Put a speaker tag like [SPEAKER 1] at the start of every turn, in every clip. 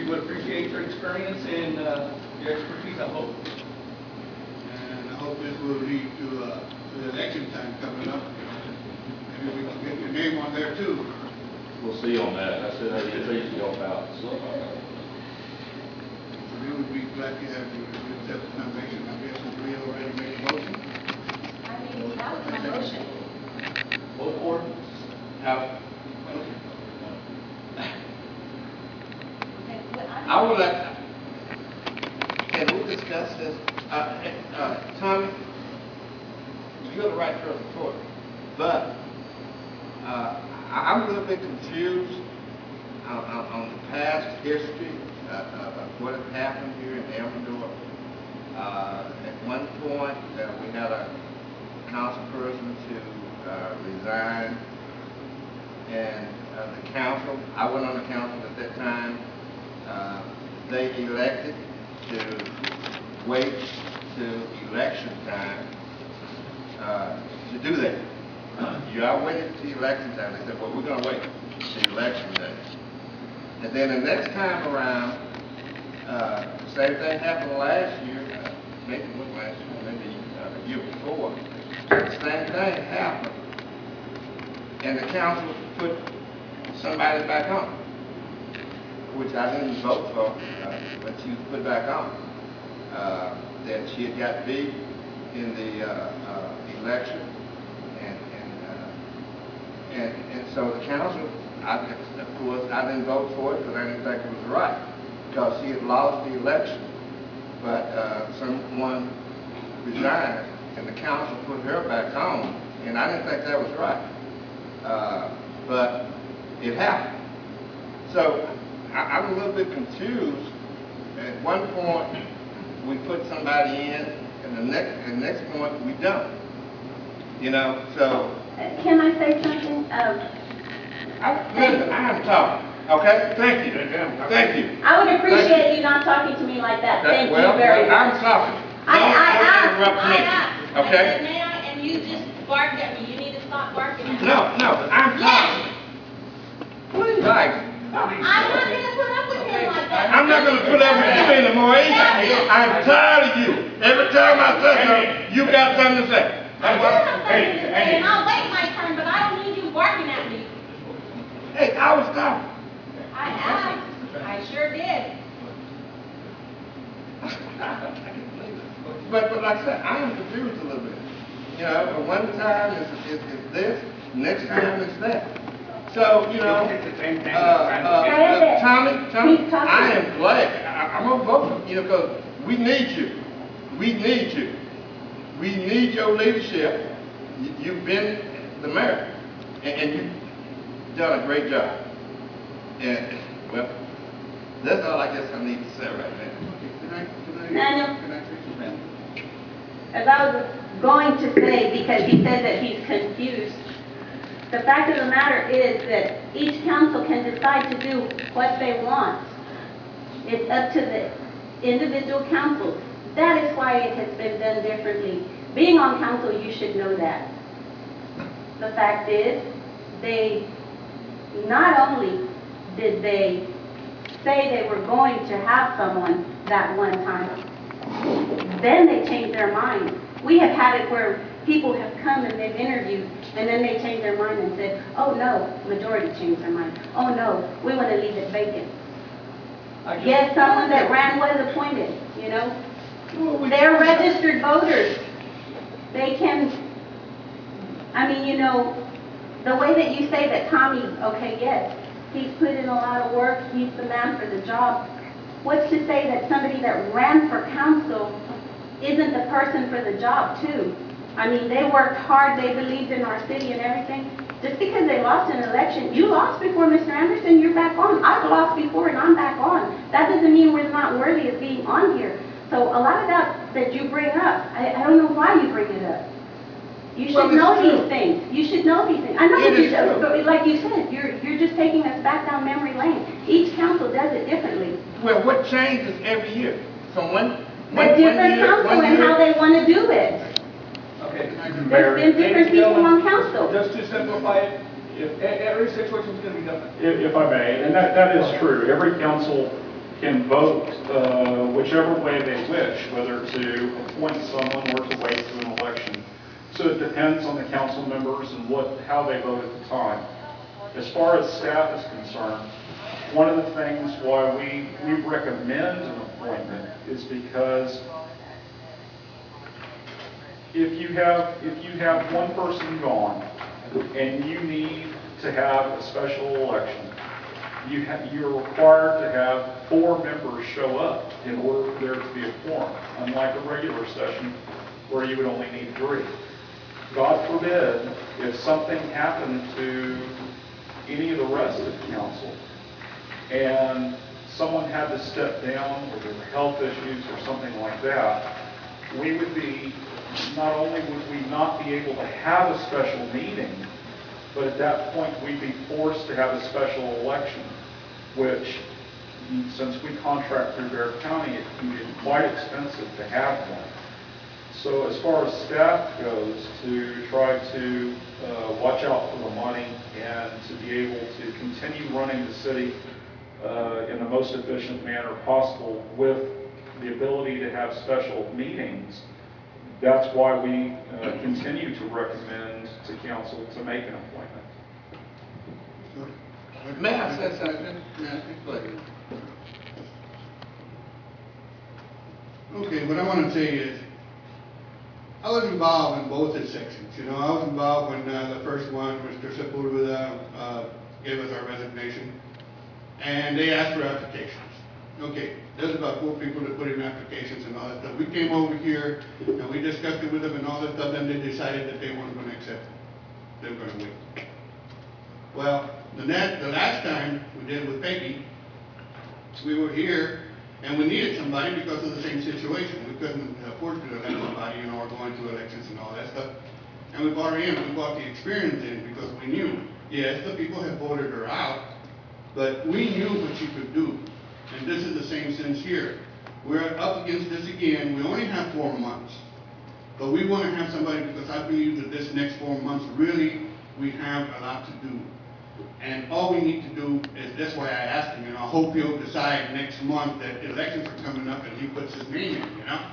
[SPEAKER 1] would appreciate your experience and your expertise, I hope.
[SPEAKER 2] And I hope this will lead to the election time coming up. Maybe we can get your name on there too.
[SPEAKER 3] We'll see on that. I said it's easy to help out. So.
[SPEAKER 2] So we would be glad to have you accept the nomination. I guess we already made a motion.
[SPEAKER 4] I mean, that was my motion.
[SPEAKER 3] Vote for it?
[SPEAKER 5] I would like, can we discuss this? Tommy, you're the right person for it, but I'm a little bit confused on the past history of what had happened here in Elmendorf. At one point, we had a council person to resign, and the council, I wasn't on the council at that time, they elected to wait till election time to do that. I waited till election time. They said, well, we're going to wait till election day. And then the next time around, the same thing happened last year, maybe it wasn't last year, maybe the year before. The same thing happened. And the council put somebody back on, which I didn't vote for, but she was put back on. That she had got beat in the election, and so the council, of course, I didn't vote for it because I didn't think it was right, because she had lost the election, but someone resigned, and the council put her back on, and I didn't think that was right, but it happened. So I'm a little bit confused. At one point, we put somebody in, and the next point, we don't. You know, so.
[SPEAKER 4] Can I say something?
[SPEAKER 5] Listen, I am talking. Okay, thank you. Thank you.
[SPEAKER 4] I would appreciate you not talking to me like that. Thank you very much.
[SPEAKER 5] I'm talking.
[SPEAKER 4] I
[SPEAKER 5] asked. Okay.
[SPEAKER 4] I said, may I? And you just barked at me. You need to stop barking at me.
[SPEAKER 5] No, I'm talking. Please, like.
[SPEAKER 4] I'm not going to put up with him like that.
[SPEAKER 5] I'm not going to put up with you anymore either. I'm tired of you. Every time I say something, you got something to say.
[SPEAKER 4] I do have something to say, and I'll wait my turn, but I don't need you barking at me.
[SPEAKER 5] Hey, I was talking.
[SPEAKER 4] I have. I sure did.
[SPEAKER 5] But like I said, I am confused a little bit. You know, one time it's this, next time it's that. So, you know, Tommy, I am glad. I'm going to vote for you, because we need you. We need you. We need your leadership. You've been the mayor, and you've done a great job. And, well, that's all I guess I need to say right now. Can I say something?
[SPEAKER 4] As I was going to say, because he said that he's confused, the fact of the matter is that each council can decide to do what they want. It's up to the individual councils. That is why it has been done differently. Being on council, you should know that. The fact is, they not only did they say they were going to have someone that one time, then they changed their mind. We have had it where people have come and they've interviewed, and then they change their mind and said, oh no, majority changed their mind. Oh no, we want to leave it vacant. Yes, someone that ran was appointed, you know. They're registered voters. They can, I mean, you know, the way that you say that Tommy, okay, yes, he's put in a lot of work, he's the man for the job. What's to say that somebody that ran for council isn't the person for the job too? I mean, they worked hard, they believed in our city and everything. Just because they lost an election, you lost before, Mr. Anderson, you're back on. I've lost before and I'm back on. That doesn't mean we're not worthy of being on here. So a lot of that you bring up, I don't know why you bring it up. You should know these things. You should know these things. I know you should, but like you said, you're just taking us back down memory lane. Each council does it differently.
[SPEAKER 5] Well, what changes every year? From one
[SPEAKER 4] different council and how they want to do it.
[SPEAKER 1] Okay.
[SPEAKER 4] There's been different people on council.
[SPEAKER 1] Just to simplify it, if every situation is going to be different.
[SPEAKER 6] If I may, and that is true. Every council can vote whichever way they wish, whether to appoint someone or to wait to an election. So it depends on the council members and how they vote at the time. As far as staff is concerned, one of the things why we recommend an appointment is because if you have one person gone and you need to have a special election, you're required to have 4 members show up in order for there to be a quorum, unlike a regular session where you would only need 3. God forbid if something happened to any of the rest of the council and someone had to step down or there were health issues or something like that, we would be, not only would we not be able to have a special meeting, but at that point we'd be forced to have a special election, which, since we contract through Bear County, it can be quite expensive to have one. So as far as staff goes, to try to watch out for the money and to be able to continue running the city in the most efficient manner possible with the ability to have special meetings, that's why we continue to recommend to council to make an appointment.
[SPEAKER 5] May I say something? Please.
[SPEAKER 2] Okay, what I want to say is, I was involved in both the sections. You know, I was involved when the first one, Mr. Sepulveda, gave us our resignation, and they asked for applications. Okay, there's about 4 people that put in applications and all that stuff. We came over here and we discussed it with them and all that stuff, and they decided that they weren't going to accept it. They were going to wait. Well, the last time we did with Peggy, we were here and we needed somebody because of the same situation. We couldn't afford to elect somebody, you know, or going to elections and all that stuff. And we brought her in, we brought the experience in because we knew, yes, the people had voted her out, but we knew what she could do. And this is the same sense here. We're up against this again. We only have 4 months. But we want to have somebody because I believe that this next 4 months, really, we have a lot to do. And all we need to do is, that's why I asked him, you know, I hope he'll decide next month that elections are coming up and he puts his name in, you know.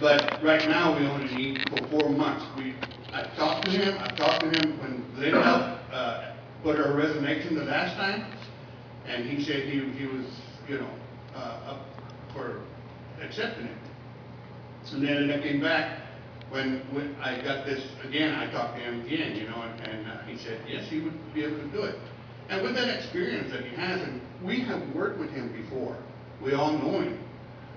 [SPEAKER 2] But right now, we only need for 4 months. I talked to him when Linda put her resignation the last time, and he said he was, you know, up for accepting it. And then I came back, when I got this again, I talked to him again, you know, and he said, yes, he would be able to do it. And with that experience that he has, and we have worked with him before, we all know him.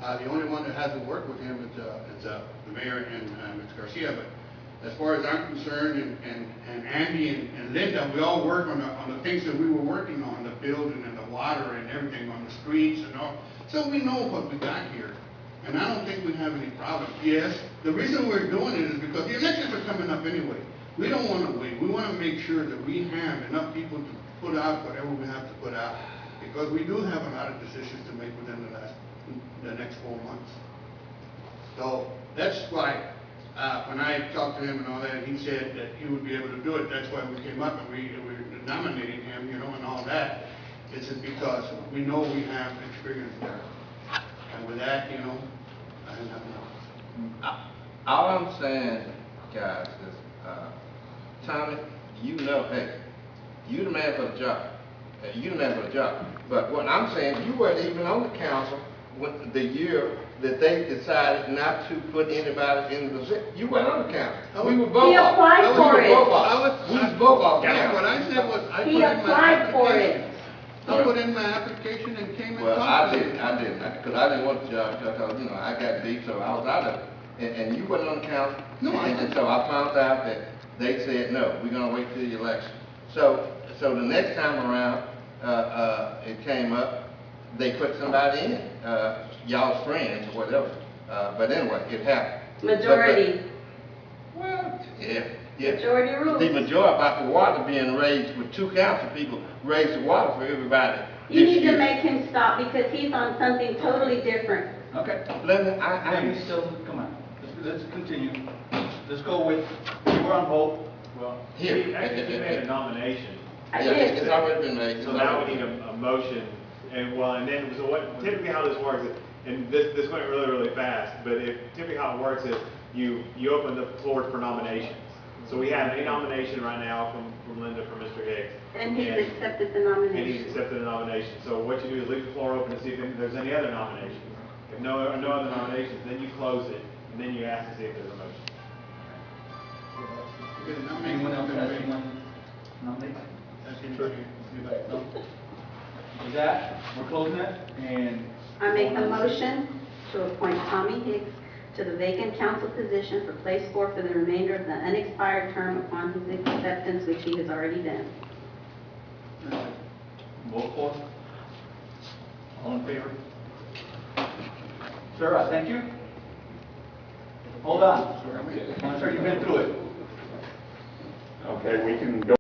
[SPEAKER 2] The only one that hasn't worked with him is the mayor and Mr. Garcia, but as far as I'm concerned, and Andy and Linda, we all work on the things that we were working on, the building and the water and everything on the streets and all. So we know what we got here. And I don't think we have any problem. Yes, the reason we're doing it is because the elections are coming up anyway. We don't want to wait. We want to make sure that we have enough people to put out whatever we have to put out, because we do have a lot of decisions to make within the next 4 months. So that's why when I talked to him and all that, he said that he would be able to do it. That's why we came up and we nominated him, you know, and all that. It's because we know we have experience there. And with that, you know, I have nothing else.
[SPEAKER 5] All I'm saying, guys, is, Tommy, you know, hey, you the man for the job. You the man for the job. But what I'm saying, you weren't even on the council when the year that they decided not to put anybody in the position. You weren't on the council. We were both
[SPEAKER 4] He applied for it.
[SPEAKER 5] We was both off.
[SPEAKER 2] Yeah, what I said was, I put
[SPEAKER 4] He
[SPEAKER 2] in my
[SPEAKER 4] applied for
[SPEAKER 2] application.
[SPEAKER 4] it.
[SPEAKER 2] I put in my application and came and
[SPEAKER 5] Well,
[SPEAKER 2] talked
[SPEAKER 5] I
[SPEAKER 2] to him.
[SPEAKER 5] didn't, because I didn't want the job, because, you know, I got deep, so I was out of it. And you wasn't on the council.
[SPEAKER 2] No, I
[SPEAKER 5] And
[SPEAKER 2] didn't.
[SPEAKER 5] so I found out that they said, no, we're gonna wait till the election. So the next time around, it came up, they put somebody in, y'all's friends or whatever. But anyway, it happened.
[SPEAKER 4] Majority.
[SPEAKER 5] Well, yeah.
[SPEAKER 4] Majority rules.
[SPEAKER 5] The majority about the water being raised with 2 council people, raise the water for everybody.
[SPEAKER 4] You
[SPEAKER 5] this
[SPEAKER 4] need
[SPEAKER 5] year.
[SPEAKER 4] to make him stop because he's on something totally different.
[SPEAKER 1] Okay.
[SPEAKER 5] Let me,
[SPEAKER 1] Let me still, come on, let's continue. Let's go with, we're on hold.
[SPEAKER 7] Well,
[SPEAKER 5] Here.
[SPEAKER 7] actually, you made a nomination,
[SPEAKER 4] I
[SPEAKER 5] Yeah,
[SPEAKER 4] did.
[SPEAKER 5] it's already been made.
[SPEAKER 7] so now we need a motion And then, so what, typically how this works is, and this went really, really fast, but typically how it works is you open the floor for nominations. So we have a nomination right now from Linda, from Mr. Hicks.
[SPEAKER 4] And he's accepted the
[SPEAKER 7] And he's
[SPEAKER 4] nomination.
[SPEAKER 7] accepted the nomination. So what you do is leave the floor open to see if there's any other nominations. If no other nominations, then you close it, and then you ask to see if there's a motion.
[SPEAKER 1] Anyone else has anyone nominate? No? With that, we're closing it, and.
[SPEAKER 4] I make the motion to appoint Tommy Hicks to the vacant council position for place 4 for the remainder of the unexpired term upon his acceptance, which he has already done.
[SPEAKER 1] Roll call. All in favor? Sir, I thank you. Hold on. I'm sure you've been through it.
[SPEAKER 6] Okay, we can go.